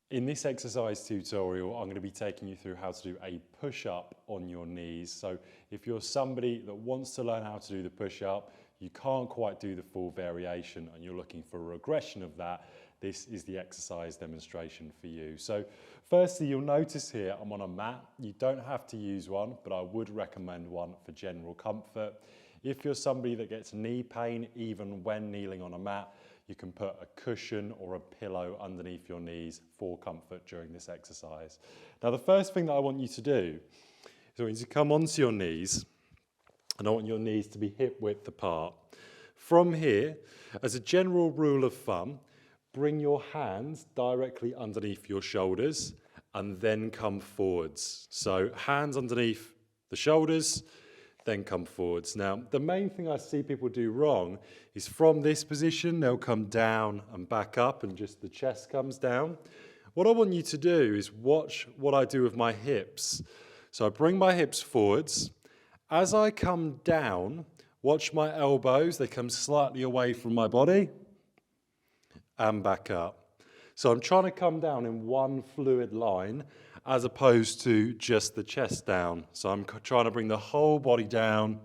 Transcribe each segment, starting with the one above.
In this exercise tutorial, I'm going to be taking you through how to do a push-up on your knees. So if you're somebody that wants to learn how to do the push-up, you can't quite do the full variation and you're looking for a regression of that, this is the exercise demonstration for you. So firstly, you'll notice here I'm on a mat. You don't have to use one, but I would recommend one for general comfort. If you're somebody that gets knee pain even when kneeling on a mat, you can put a cushion or a pillow underneath your knees for comfort during this exercise. Now, the first thing that I want you to do is I want you to come onto your knees, and I want your knees to be hip width apart. From here, as a general rule of thumb, bring your hands directly underneath your shoulders and then come forwards. So hands underneath the shoulders, then come forwards. Now, the main thing I see people do wrong is from this position, they'll come down and back up and just the chest comes down. What I want you to do is watch what I do with my hips. So I bring my hips forwards. As I come down, watch my elbows. They come slightly away from my body and back up. So I'm trying to come down in one fluid line as opposed to just the chest down. So I'm trying to bring the whole body down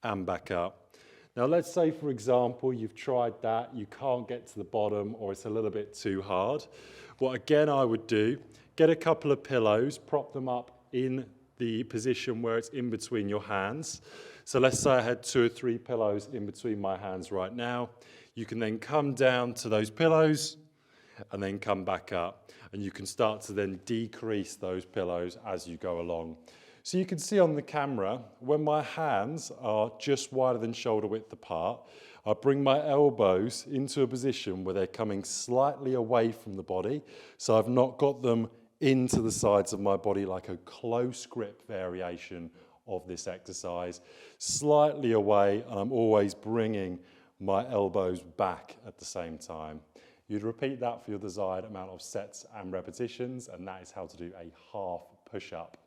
and back up. Now let's say, for example, you've tried that, you can't get to the bottom or it's a little bit too hard. What again I would do, get a couple of pillows, prop them up in the position where it's in between your hands. So let's say I had 2 or 3 pillows in between my hands right now. You can then come down to those pillows and then come back up. And you can start to then decrease those pillows as you go along. So you can see on the camera, when my hands are just wider than shoulder width apart, I bring my elbows into a position where they're coming slightly away from the body. So I've not got them into the sides of my body like a close grip variation of this exercise. Slightly away, and I'm always bringing my elbows back at the same time. You'd repeat that for your desired amount of sets and repetitions, and that is how to do a half push-up.